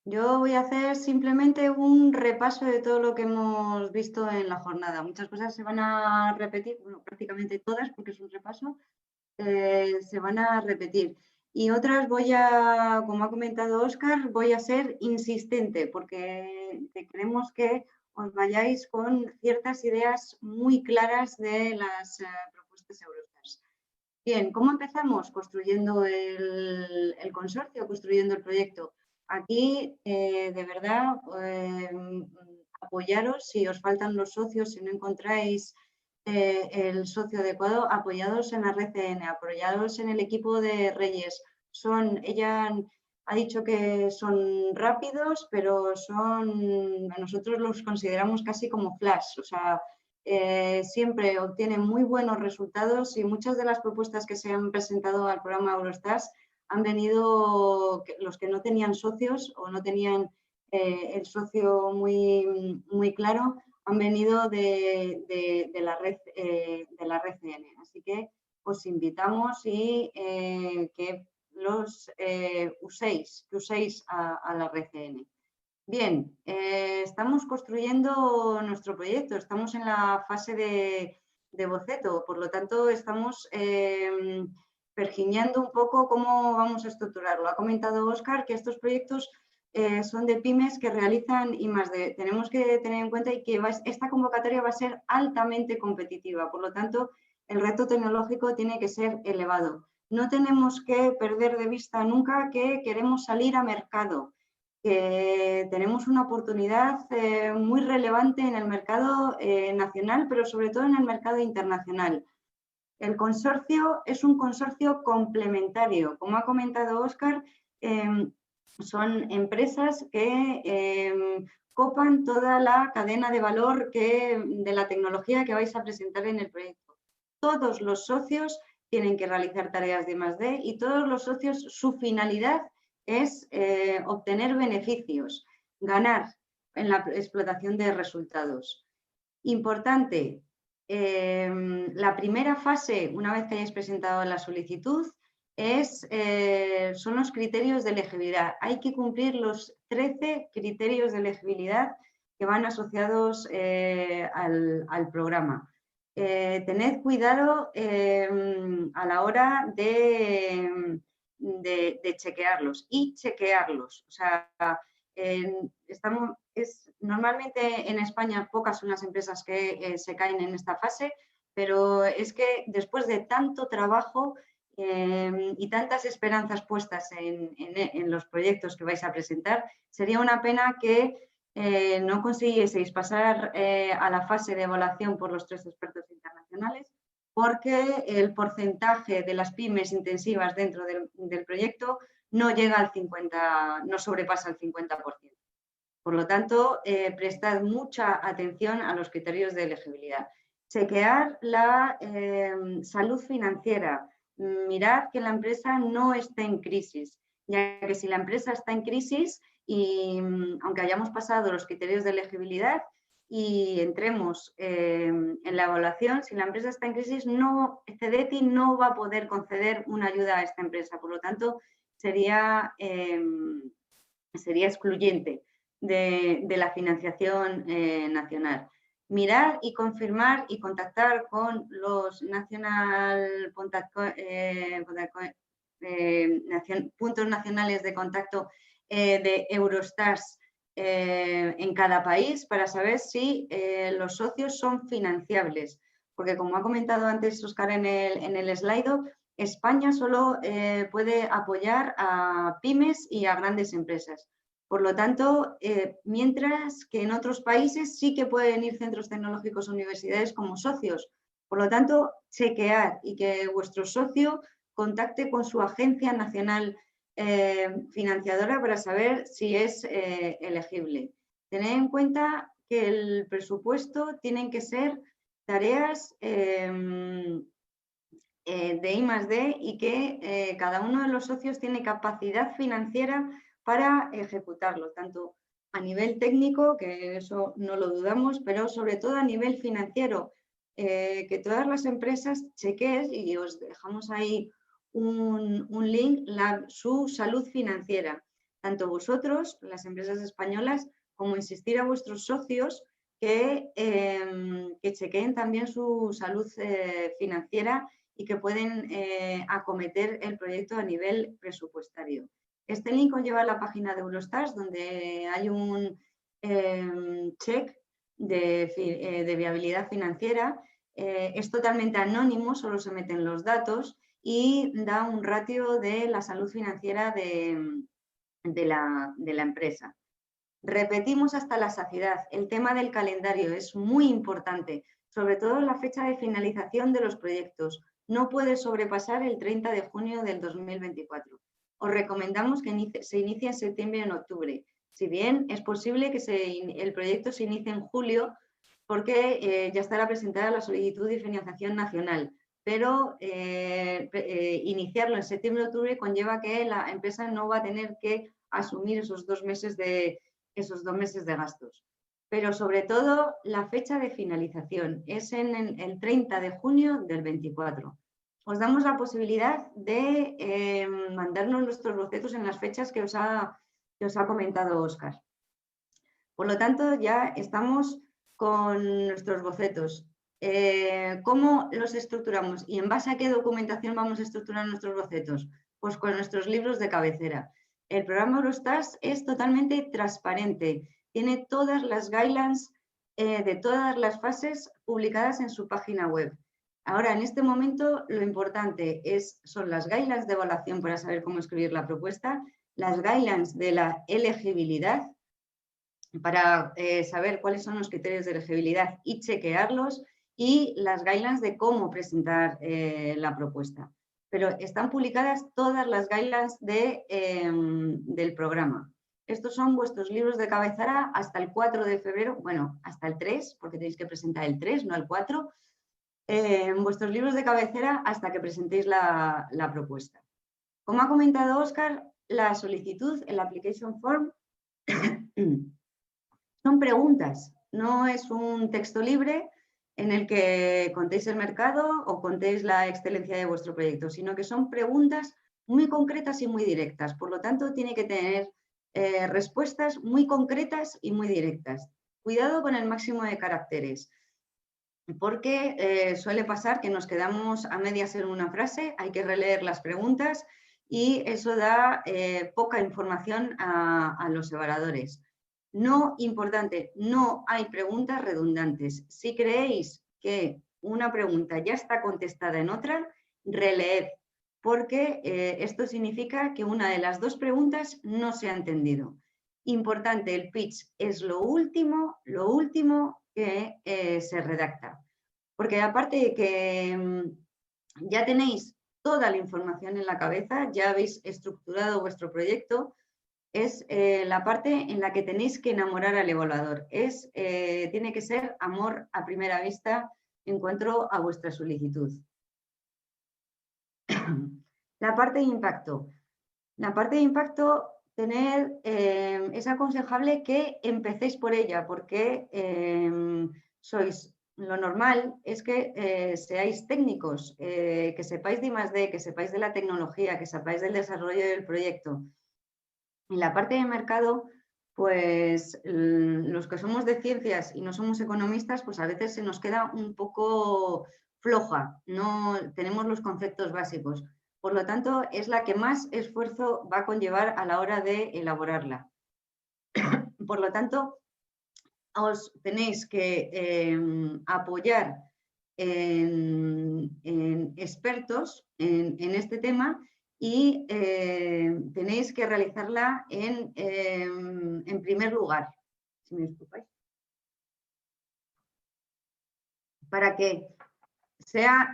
Yo voy a hacer simplemente un repaso de todo lo que hemos visto en la jornada. Muchas cosas se van a repetir, bueno, prácticamente todas, porque es un repaso, se van a repetir. Y otras como ha comentado Óscar, voy a ser insistente, porque queremos que os vayáis con ciertas ideas muy claras de las propuestas Eurostars. Bien, ¿cómo empezamos? Construyendo el consorcio, construyendo el proyecto. Aquí, de verdad, apoyaros si os faltan los socios, si no encontráis el socio adecuado, apoyados en la red CN, apoyados en el equipo de Reyes. Ella ha dicho que son rápidos, pero nosotros los consideramos casi como flash, o sea, siempre obtienen muy buenos resultados y muchas de las propuestas que se han presentado al programa Eurostars han venido los que no tenían socios o no tenían el socio muy claro, han venido de la red CN. Así que os invitamos y que los uséis a la red CN. Bien, estamos construyendo nuestro proyecto, estamos en la fase de boceto, por lo tanto estamos pergiñando un poco cómo vamos a estructurarlo. Ha comentado Óscar que estos proyectos son de pymes que realizan I+D. Tenemos que tener en cuenta que esta convocatoria va a ser altamente competitiva, por lo tanto el reto tecnológico tiene que ser elevado. No tenemos que perder de vista nunca que queremos salir a mercado, que tenemos una oportunidad muy relevante en el mercado nacional, pero sobre todo en el mercado internacional. El consorcio es un consorcio complementario. Como ha comentado Óscar, son empresas que copan toda la cadena de valor de la tecnología que vais a presentar en el proyecto. Todos los socios tienen que realizar tareas de I+D y todos los socios, su finalidad es obtener beneficios, ganar en la explotación de resultados. Importante, la primera fase, una vez que hayáis presentado la solicitud, son los criterios de elegibilidad. Hay que cumplir los 13 criterios de elegibilidad que van asociados al programa. Tened cuidado a la hora de chequearlos y chequearlos. O sea, normalmente en España pocas son las empresas que se caen en esta fase, pero es que después de tanto trabajo y tantas esperanzas puestas en los proyectos que vais a presentar, sería una pena que no consiguieseis pasar a la fase de evaluación por los 3 expertos internacionales, porque el porcentaje de las pymes intensivas dentro del proyecto no llega al 50%, no sobrepasa el 50%. Por lo tanto, prestad mucha atención a los criterios de elegibilidad. Chequear la salud financiera. Mirad que la empresa no esté en crisis, ya que si la empresa está en crisis y aunque hayamos pasado los criterios de elegibilidad y entremos en la evaluación, si la empresa está en crisis, CEDETI no va a poder conceder una ayuda a esta empresa. Por lo tanto, sería excluyente de la financiación nacional. Mirar y confirmar y contactar con los puntos nacionales de contacto de Eurostars en cada país para saber si los socios son financiables. Porque como ha comentado antes Óscar en el slide, España solo puede apoyar a pymes y a grandes empresas. Por lo tanto, mientras que en otros países sí que pueden ir centros tecnológicos o universidades como socios. Por lo tanto, chequear y que vuestro socio contacte con su agencia nacional financiadora para saber si es elegible. Tened en cuenta que el presupuesto tienen que ser tareas de I+D y que cada uno de los socios tiene capacidad financiera para ejecutarlo, tanto a nivel técnico, que eso no lo dudamos, pero sobre todo a nivel financiero, que todas las empresas chequeen, y os dejamos ahí un link, su salud financiera. tanto vosotros, las empresas españolas, como insistir a vuestros socios que chequeen también su salud financiera y que pueden acometer el proyecto a nivel presupuestario. Este link os lleva a la página de Eurostars, donde hay un check de viabilidad financiera. Es totalmente anónimo, solo se meten los datos y da un ratio de la salud financiera de la empresa. Repetimos hasta la saciedad, el tema del calendario es muy importante, sobre todo la fecha de finalización de los proyectos. No puede sobrepasar el 30 de junio del 2024. Os recomendamos que se inicie en septiembre o en octubre. Si bien es posible que el proyecto se inicie en julio, porque ya estará presentada la solicitud de financiación nacional, pero iniciarlo en septiembre o octubre conlleva que la empresa no va a tener que asumir esos 2 meses de gastos. Pero sobre todo la fecha de finalización es en el 30 de junio del 24. Os damos la posibilidad de mandarnos nuestros bocetos en las fechas que os ha comentado Óscar. Por lo tanto, ya estamos con nuestros bocetos. ¿Cómo los estructuramos y en base a qué documentación vamos a estructurar nuestros bocetos? Pues con nuestros libros de cabecera. El programa Eurostars es totalmente transparente, tiene todas las guidelines de todas las fases publicadas en su página web. Ahora, en este momento, lo importante son las guidelines de evaluación para saber cómo escribir la propuesta, las guidelines de la elegibilidad para saber cuáles son los criterios de elegibilidad y chequearlos, y las guidelines de cómo presentar la propuesta. Pero están publicadas todas las guidelines del programa. Estos son vuestros libros de cabecera hasta el 4 de febrero, bueno, hasta el 3, porque tenéis que presentar el 3, no el 4, vuestros libros de cabecera hasta que presentéis la propuesta. Como ha comentado Óscar, la solicitud, el application form, son preguntas, no es un texto libre en el que contéis el mercado o contéis la excelencia de vuestro proyecto, sino que son preguntas muy concretas y muy directas. Por lo tanto, tiene que tener respuestas muy concretas y muy directas. Cuidado con el máximo de caracteres, porque suele pasar que nos quedamos a medias en una frase, hay que releer las preguntas y eso da poca información a los evaluadores. No, importante, no hay preguntas redundantes. Si creéis que una pregunta ya está contestada en otra, releed, porque esto significa que una de las dos preguntas no se ha entendido. Importante, el pitch es lo último que se redacta. Porque aparte de que ya tenéis toda la información en la cabeza, ya habéis estructurado vuestro proyecto, es la parte en la que tenéis que enamorar al evaluador. Tiene que ser amor a primera vista en cuanto a vuestra solicitud. La parte de impacto. La parte de impacto, es aconsejable que empecéis por ella, porque lo normal es que seáis técnicos, que sepáis de I+D, que sepáis de la tecnología, que sepáis del desarrollo del proyecto. En la parte de mercado, pues los que somos de ciencias y no somos economistas, pues a veces se nos queda un poco floja, no tenemos los conceptos básicos. Por lo tanto, es la que más esfuerzo va a conllevar a la hora de elaborarla. Por lo tanto, os tenéis que apoyar en expertos en este tema y tenéis que realizarla en primer lugar, si me disculpáis, para que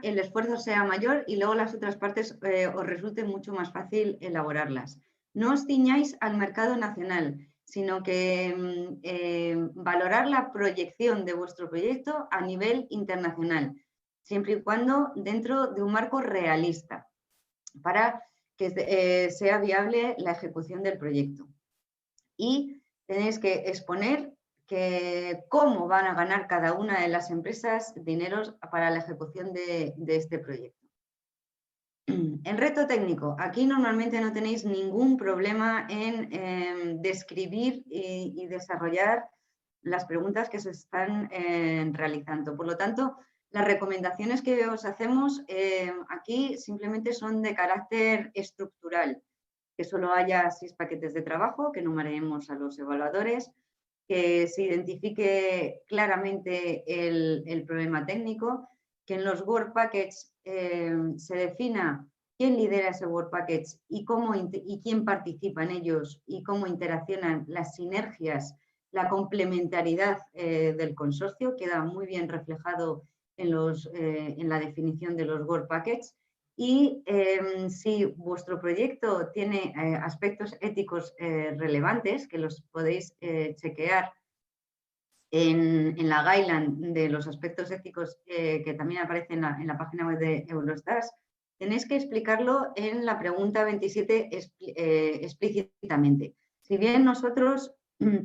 el esfuerzo sea mayor y luego las otras partes os resulte mucho más fácil elaborarlas. No os ciñáis al mercado nacional, sino que valorar la proyección de vuestro proyecto a nivel internacional, siempre y cuando dentro de un marco realista, para que sea viable la ejecución del proyecto. Y tenéis que exponer cómo van a ganar cada una de las empresas dineros para la ejecución de este proyecto. El reto técnico. Aquí normalmente no tenéis ningún problema en describir y desarrollar las preguntas que se están realizando. Por lo tanto, las recomendaciones que os hacemos aquí simplemente son de carácter estructural, que solo haya 6 paquetes de trabajo, que enumeremos a los evaluadores, que se identifique claramente el problema técnico, que en los Work Packets se defina quién lidera ese Work Package y quién participa en ellos y cómo interaccionan las sinergias, la complementariedad del consorcio, queda muy bien reflejado en la definición de los Work Packets. Y si vuestro proyecto tiene aspectos éticos relevantes, que los podéis chequear en la guideline de los aspectos éticos que también aparece en la página web de Eurostars, tenéis que explicarlo en la pregunta 27 explícitamente. Si bien nosotros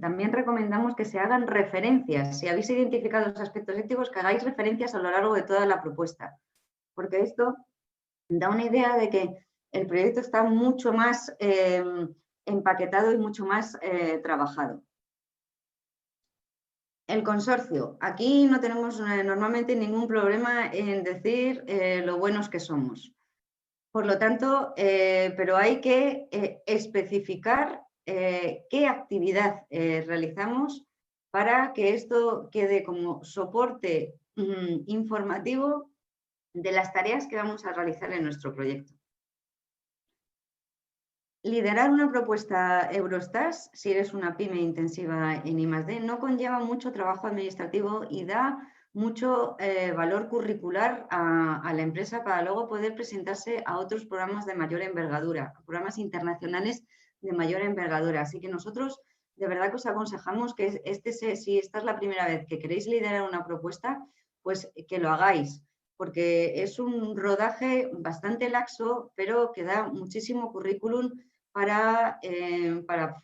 también recomendamos que se hagan referencias, si habéis identificado los aspectos éticos, que hagáis referencias a lo largo de toda la propuesta, porque esto da una idea de que el proyecto está mucho más empaquetado y mucho más trabajado. El consorcio. Aquí no tenemos normalmente ningún problema en decir lo buenos que somos. Por lo tanto, pero hay que especificar qué actividad realizamos para que esto quede como soporte informativo de las tareas que vamos a realizar en nuestro proyecto. Liderar una propuesta Eurostars, si eres una pyme intensiva en I+D, no conlleva mucho trabajo administrativo y da mucho valor curricular a la empresa para luego poder presentarse a otros programas de mayor envergadura, programas internacionales de mayor envergadura. Así que nosotros de verdad que os aconsejamos que si esta es la primera vez que queréis liderar una propuesta, pues que lo hagáis, porque es un rodaje bastante laxo, pero que da muchísimo currículum para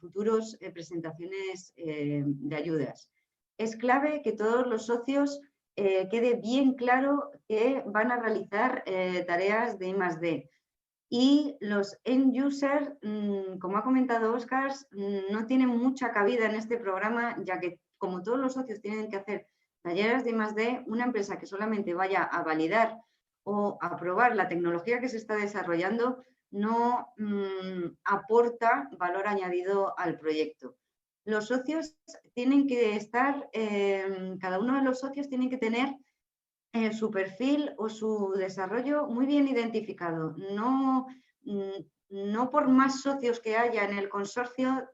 futuras presentaciones de ayudas. Es clave que todos los socios quede bien claro que van a realizar tareas de I+D. Y los end user, como ha comentado Óscar, no tienen mucha cabida en este programa, ya que como todos los socios tienen que hacer talleres de I+D, una empresa que solamente vaya a validar o a probar la tecnología que se está desarrollando no aporta valor añadido al proyecto. Los socios tienen que estar, cada uno de los socios tiene que tener su perfil o su desarrollo muy bien identificado. No por más socios que haya en el consorcio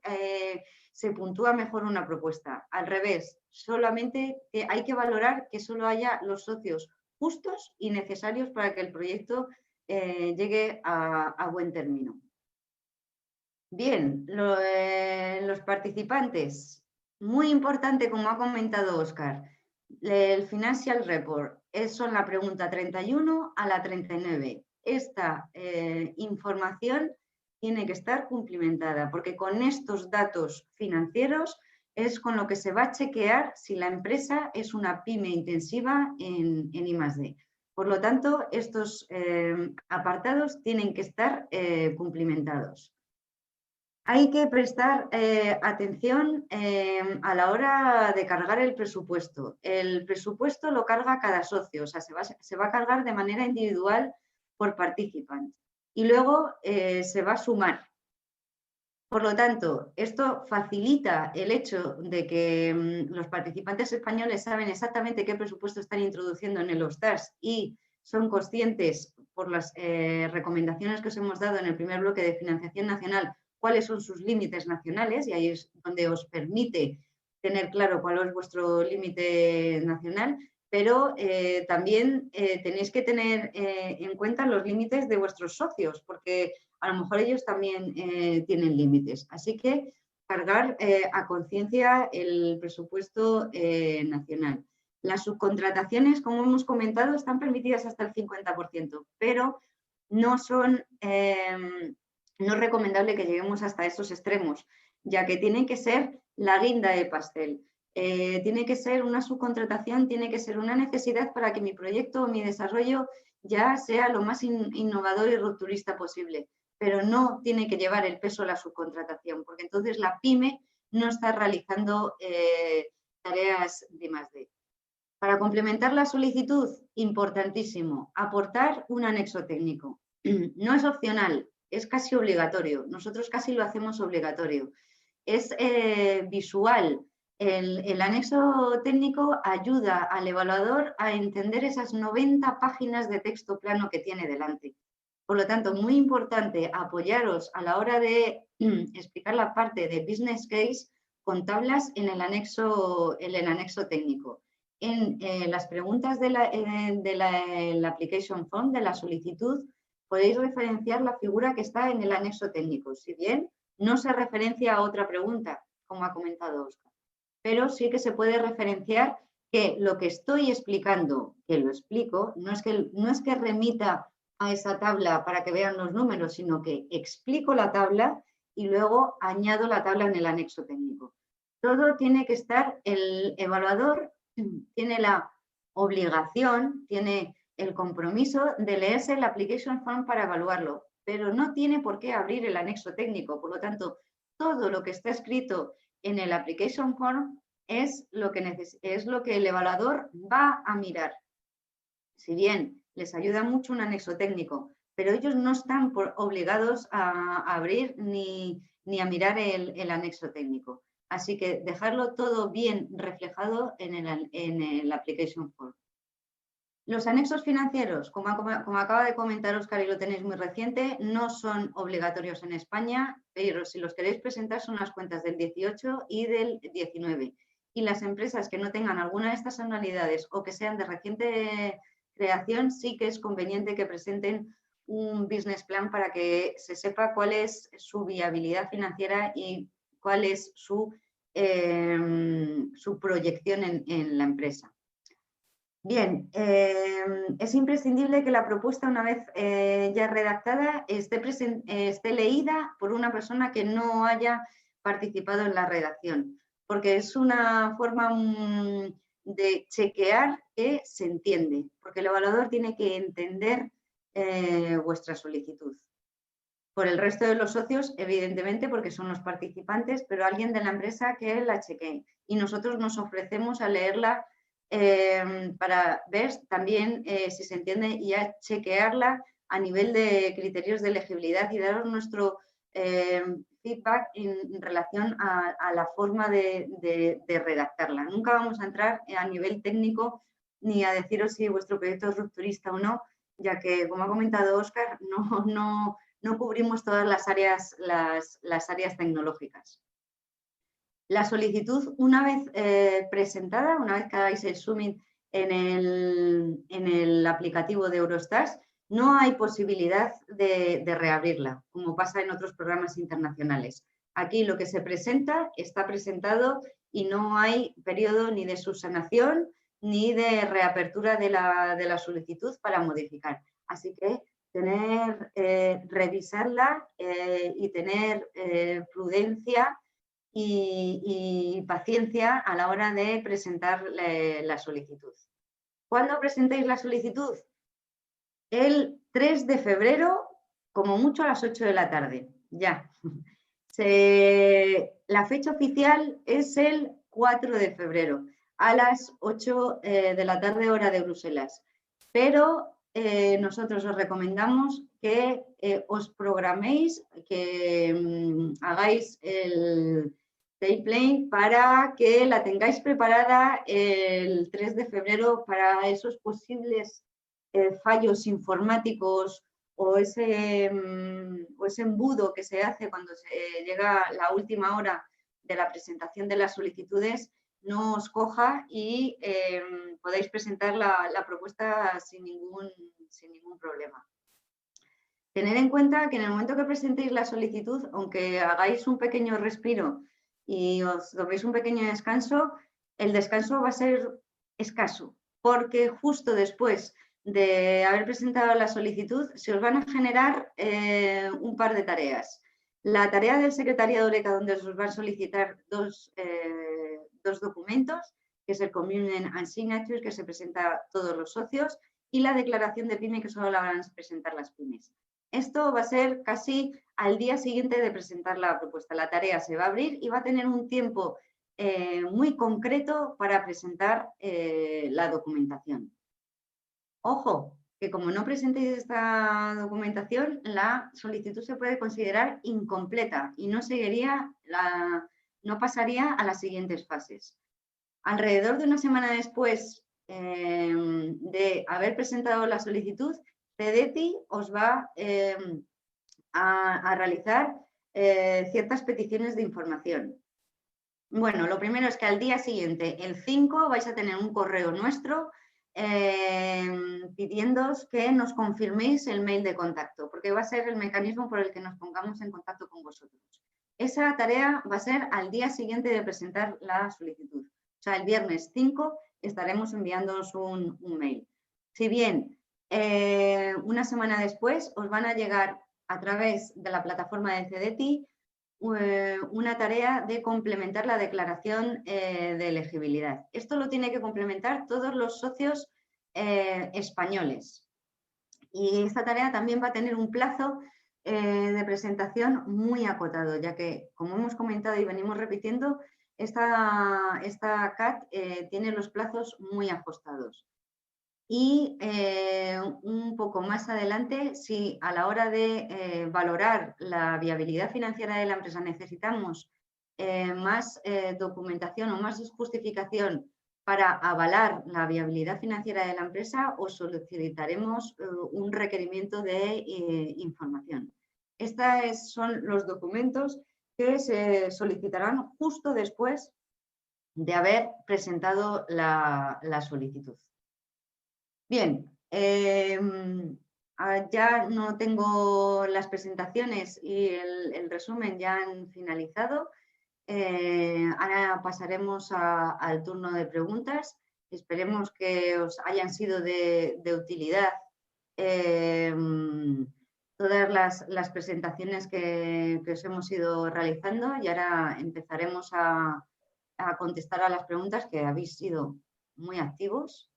se puntúa mejor una propuesta. Al revés, solamente hay que valorar que solo haya los socios justos y necesarios para que el proyecto llegue a buen término. Bien, los participantes. Muy importante, como ha comentado Óscar, el Financial Report. Son la pregunta 31 a la 39. Esta información tiene que estar cumplimentada, porque con estos datos financieros es con lo que se va a chequear si la empresa es una pyme intensiva en I+D. Por lo tanto, estos apartados tienen que estar cumplimentados. Hay que prestar atención a la hora de cargar el presupuesto. El presupuesto lo carga cada socio, o sea, se va a cargar de manera individual por participante y luego se va a sumar. Por lo tanto, esto facilita el hecho de que los participantes españoles saben exactamente qué presupuesto están introduciendo en el Eurostars y son conscientes por las recomendaciones que os hemos dado en el primer bloque de financiación nacional cuáles son sus límites nacionales, y ahí es donde os permite tener claro cuál es vuestro límite nacional, pero también tenéis que tener en cuenta los límites de vuestros socios, porque a lo mejor ellos también tienen límites. Así que cargar a conciencia el presupuesto nacional. Las subcontrataciones, como hemos comentado, están permitidas hasta el 50%, pero no son... no es recomendable que lleguemos hasta esos extremos, ya que tiene que ser la guinda de pastel. Tiene que ser una subcontratación, tiene que ser una necesidad para que mi proyecto o mi desarrollo ya sea lo más innovador y rupturista posible, pero no tiene que llevar el peso de la subcontratación, porque entonces la pyme no está realizando tareas de I+D. Para complementar la solicitud, importantísimo, aportar un anexo técnico. No es opcional, es casi obligatorio. Nosotros casi lo hacemos obligatorio. Es visual. El anexo técnico ayuda al evaluador a entender esas 90 páginas de texto plano que tiene delante. Por lo tanto, muy importante apoyaros a la hora de explicar la parte de business case con tablas en el anexo técnico. En las preguntas de la application form, de la solicitud, podéis referenciar la figura que está en el anexo técnico. Si bien no se referencia a otra pregunta, como ha comentado Óscar, pero sí que se puede referenciar que lo que estoy explicando, que lo explico, no es que remita a esa tabla para que vean los números, sino que explico la tabla y luego añado la tabla en el anexo técnico. Todo tiene que estar, el evaluador tiene la obligación, tiene el compromiso de leerse la application form para evaluarlo, pero no tiene por qué abrir el anexo técnico. Por lo tanto, todo lo que está escrito en el application form es lo que el evaluador va a mirar. Si bien les ayuda mucho un anexo técnico, pero ellos no están obligados a abrir ni a mirar el anexo técnico. Así que dejarlo todo bien reflejado en el application form. Los anexos financieros, como acaba de comentar Óscar y lo tenéis muy reciente, no son obligatorios en España, pero si los queréis presentar son las cuentas del 18 y del 19. Y las empresas que no tengan alguna de estas anualidades o que sean de reciente creación, sí que es conveniente que presenten un business plan para que se sepa cuál es su viabilidad financiera y cuál es su proyección en la empresa. Bien, es imprescindible que la propuesta, una vez ya redactada, esté leída por una persona que no haya participado en la redacción, porque es una forma de chequear que se entiende, porque el evaluador tiene que entender vuestra solicitud. Por el resto de los socios, evidentemente, porque son los participantes, pero alguien de la empresa que la chequee. Y nosotros nos ofrecemos a leerla para ver también si se entiende y a chequearla a nivel de criterios de elegibilidad y daros nuestro feedback en relación a la forma de redactarla. Nunca vamos a entrar a nivel técnico ni a deciros si vuestro proyecto es rupturista o no, ya que, como ha comentado Óscar, no cubrimos todas las áreas tecnológicas. La solicitud, una vez presentada, una vez que hagáis el submit en el aplicativo de Eurostars, no hay posibilidad de reabrirla, como pasa en otros programas internacionales. Aquí lo que se presenta está presentado y no hay periodo ni de subsanación ni de reapertura de la solicitud para modificar. Así que revisarla y tener prudencia y paciencia a la hora de presentar la solicitud. ¿Cuándo presentéis la solicitud? El 3 de febrero, como mucho a las 8 de la tarde, ya. La fecha oficial es el 4 de febrero, a las 8 de la tarde, hora de Bruselas. Pero nosotros os recomendamos que os programéis, que hagáis el Dayplane para que la tengáis preparada el 3 de febrero para esos posibles fallos informáticos o ese embudo que se hace cuando se llega la última hora de la presentación de las solicitudes, no os coja y podáis presentar la propuesta sin ningún problema. Tened en cuenta que en el momento que presentéis la solicitud, aunque hagáis un pequeño respiro y os toméis un pequeño descanso, el descanso va a ser escaso, porque justo después de haber presentado la solicitud se os van a generar un par de tareas. La tarea del secretariado de ECA, donde os van a solicitar dos documentos, que es el Commitment and Signatures, que se presenta a todos los socios, y la declaración de PYME, que solo la van a presentar las pymes. Esto va a ser casi al día siguiente de presentar la propuesta. La tarea se va a abrir y va a tener un tiempo muy concreto para presentar la documentación. Ojo, que como no presentéis esta documentación, la solicitud se puede considerar incompleta y no pasaría a las siguientes fases. Alrededor de una semana después de haber presentado la solicitud, CEDETI os va a realizar ciertas peticiones de información. Bueno, lo primero es que al día siguiente, el 5, vais a tener un correo nuestro pidiéndoos que nos confirméis el mail de contacto, porque va a ser el mecanismo por el que nos pongamos en contacto con vosotros. Esa tarea va a ser al día siguiente de presentar la solicitud. O sea, el viernes 5 estaremos enviándoos un mail. Si bien una semana después os van a llegar a través de la plataforma de CEDETI una tarea de complementar la declaración de elegibilidad. Esto lo tiene que complementar todos los socios españoles. Y esta tarea también va a tener un plazo de presentación muy acotado, ya que, como hemos comentado y venimos repitiendo, esta CAT tiene los plazos muy ajustados. Y un poco más adelante, si a la hora de valorar la viabilidad financiera de la empresa necesitamos más documentación o más justificación para avalar la viabilidad financiera de la empresa, os solicitaremos un requerimiento de información. Estos son los documentos que se solicitarán justo después de haber presentado la solicitud. Bien, ya no tengo las presentaciones y el resumen ya han finalizado. Ahora pasaremos al turno de preguntas. Esperemos que os hayan sido de utilidad todas las presentaciones que os hemos ido realizando, y ahora empezaremos a contestar a las preguntas, que habéis sido muy activos.